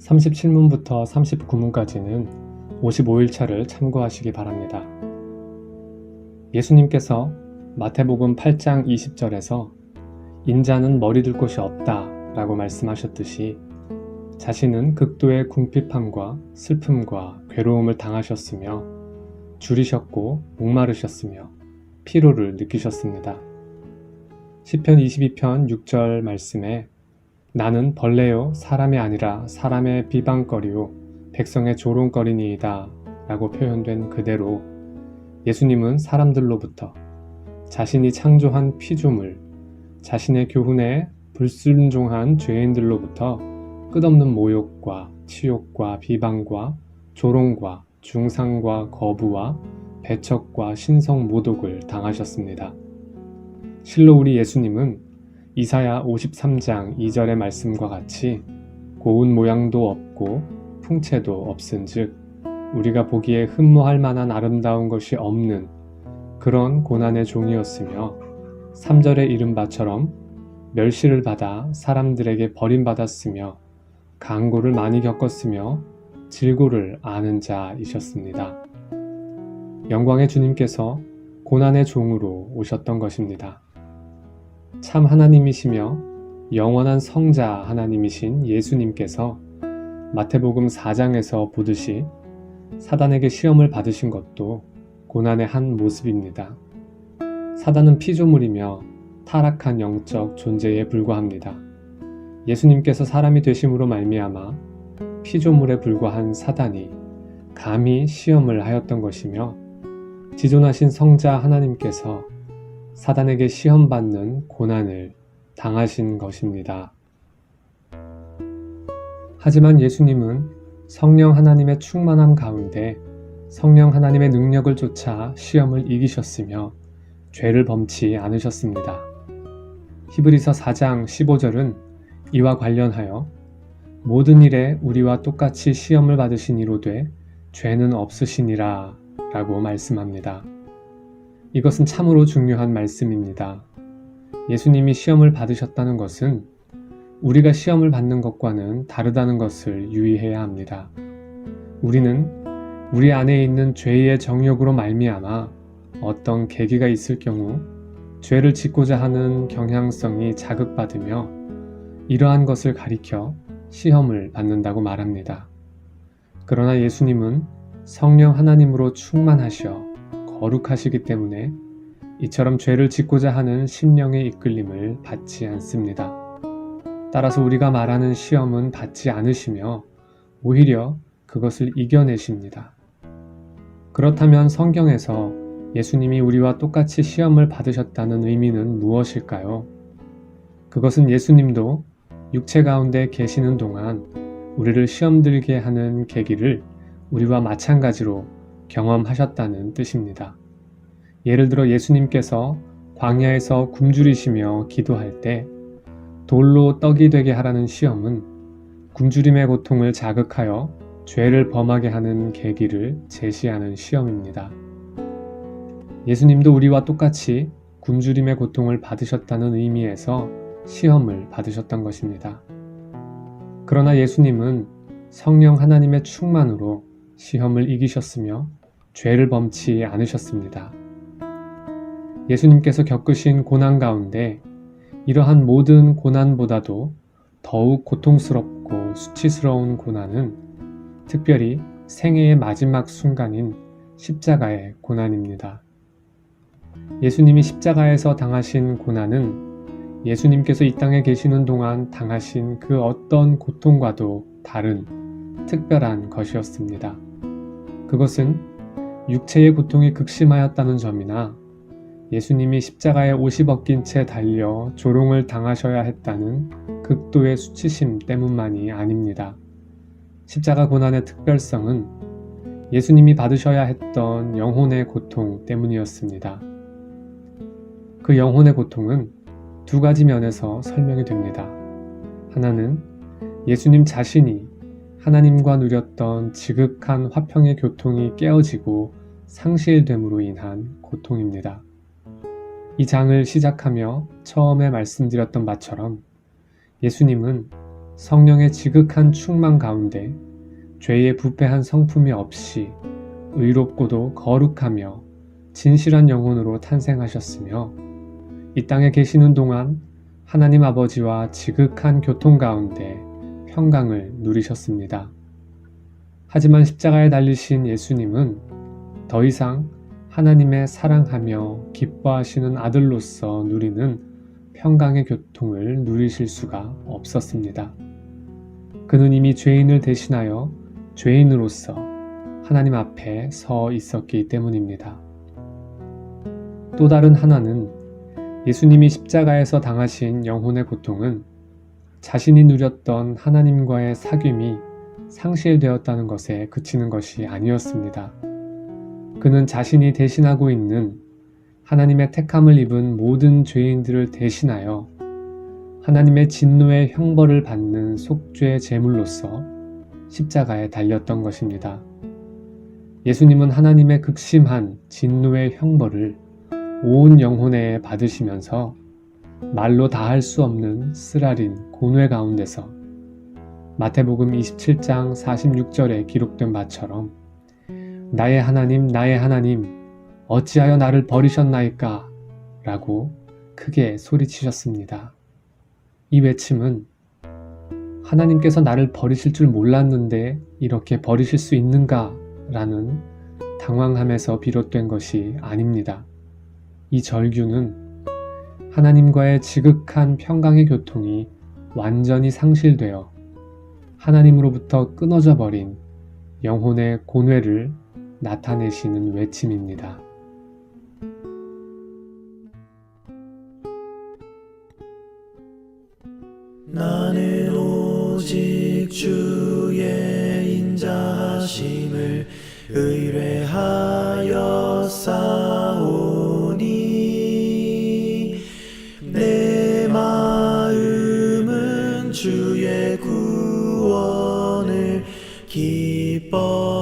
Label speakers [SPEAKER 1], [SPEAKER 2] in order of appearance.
[SPEAKER 1] 37문부터 39문까지는 55일차를 참고하시기 바랍니다. 예수님께서 마태복음 8장 20절에서 인자는 머리 둘 곳이 없다 라고 말씀하셨듯이 자신은 극도의 궁핍함과 슬픔과 괴로움을 당하셨으며 줄이셨고 목마르셨으며 피로를 느끼셨습니다. 시편 22편 6절 말씀에 나는 벌레요 사람이 아니라 사람의 비방거리요 백성의 조롱거리니이다 라고 표현된 그대로 예수님은 사람들로부터 자신이 창조한 피조물, 자신의 교훈에 불순종한 죄인들로부터 끝없는 모욕과 치욕과 비방과 조롱과 중상과 거부와 배척과 신성 모독을 당하셨습니다. 실로 우리 예수님은 이사야 53장 2절의 말씀과 같이 고운 모양도 없고 풍채도 없은즉 우리가 보기에 흠모할 만한 아름다운 것이 없는 그런 고난의 종이었으며 3절의 이른바처럼 멸시를 받아 사람들에게 버림받았으며 강고를 많이 겪었으며 질고를 아는 자이셨습니다. 영광의 주님께서 고난의 종으로 오셨던 것입니다. 참 하나님이시며 영원한 성자 하나님이신 예수님께서 마태복음 4장에서 보듯이 사단에게 시험을 받으신 것도 고난의 한 모습입니다. 사단은 피조물이며 타락한 영적 존재에 불과합니다. 예수님께서 사람이 되심으로 말미암아 피조물에 불과한 사단이 감히 시험을 하였던 것이며 지존하신 성자 하나님께서 사단에게 시험받는 고난을 당하신 것입니다. 하지만 예수님은 성령 하나님의 충만함 가운데 성령 하나님의 능력을 쫓아 시험을 이기셨으며 죄를 범치 않으셨습니다. 히브리서 4장 15절은 이와 관련하여 모든 일에 우리와 똑같이 시험을 받으신 이로되 죄는 없으시니라 라고 말씀합니다. 이것은 참으로 중요한 말씀입니다. 예수님이 시험을 받으셨다는 것은 우리가 시험을 받는 것과는 다르다는 것을 유의해야 합니다. 우리는 우리 안에 있는 죄의 정욕으로 말미암아 어떤 계기가 있을 경우 죄를 짓고자 하는 경향성이 자극받으며 이러한 것을 가리켜 시험을 받는다고 말합니다. 그러나 예수님은 성령 하나님으로 충만하셔 거룩하시기 때문에 이처럼 죄를 짓고자 하는 심령의 이끌림을 받지 않습니다. 따라서 우리가 말하는 시험은 받지 않으시며 오히려 그것을 이겨내십니다. 그렇다면 성경에서 예수님이 우리와 똑같이 시험을 받으셨다는 의미는 무엇일까요? 그것은 예수님도 육체 가운데 계시는 동안 우리를 시험 들게 하는 계기를 우리와 마찬가지로 경험하셨다는 뜻입니다. 예를 들어 예수님께서 광야에서 굶주리시며 기도할 때 돌로 떡이 되게 하라는 시험은 굶주림의 고통을 자극하여 죄를 범하게 하는 계기를 제시하는 시험입니다. 예수님도 우리와 똑같이 굶주림의 고통을 받으셨다는 의미에서 시험을 받으셨던 것입니다. 그러나 예수님은 성령 하나님의 충만으로 시험을 이기셨으며 죄를 범치 않으셨습니다. 예수님께서 겪으신 고난 가운데 이러한 모든 고난보다도 더욱 고통스럽고 수치스러운 고난은 특별히 생애의 마지막 순간인 십자가의 고난입니다. 예수님이 십자가에서 당하신 고난은 예수님께서 이 땅에 계시는 동안 당하신 그 어떤 고통과도 다른 특별한 것이었습니다. 그것은 육체의 고통이 극심하였다는 점이나 예수님이 십자가에 옷이 벗긴 채 달려 조롱을 당하셔야 했다는 극도의 수치심 때문만이 아닙니다. 십자가 고난의 특별성은 예수님이 받으셔야 했던 영혼의 고통 때문이었습니다. 그 영혼의 고통은 두 가지 면에서 설명이 됩니다. 하나는 예수님 자신이 하나님과 누렸던 지극한 화평의 교통이 깨어지고 상실됨으로 인한 고통입니다. 이 장을 시작하며 처음에 말씀드렸던 바처럼 예수님은 성령의 지극한 충만 가운데 죄의 부패한 성품이 없이 의롭고도 거룩하며 진실한 영혼으로 탄생하셨으며 이 땅에 계시는 동안 하나님 아버지와 지극한 교통 가운데 평강을 누리셨습니다. 하지만 십자가에 달리신 예수님은 더 이상 하나님의 사랑하며 기뻐하시는 아들로서 누리는 평강의 교통을 누리실 수가 없었습니다. 그는 이미 죄인을 대신하여 죄인으로서 하나님 앞에 서 있었기 때문입니다. 또 다른 하나는 예수님이 십자가에서 당하신 영혼의 고통은 자신이 누렸던 하나님과의 사귐이 상실되었다는 것에 그치는 것이 아니었습니다. 그는 자신이 대신하고 있는 하나님의 택함을 입은 모든 죄인들을 대신하여 하나님의 진노의 형벌을 받는 속죄 제물로서 십자가에 달렸던 것입니다. 예수님은 하나님의 극심한 진노의 형벌을 온 영혼에 받으시면서 말로 다할 수 없는 쓰라린 고뇌 가운데서 마태복음 27장 46절에 기록된 바처럼 나의 하나님, 나의 하나님, 어찌하여 나를 버리셨나이까? 라고 크게 소리치셨습니다. 이 외침은 하나님께서 나를 버리실 줄 몰랐는데 이렇게 버리실 수 있는가? 라는 당황함에서 비롯된 것이 아닙니다. 이 절규는 하나님과의 지극한 평강의 교통이 완전히 상실되어 하나님으로부터 끊어져 버린 영혼의 고뇌를 나타내시는 외침입니다.
[SPEAKER 2] 나는 오직 주의 인자하심을 의뢰하여 싸우니 내 마음은 주의 구원을 기뻐하니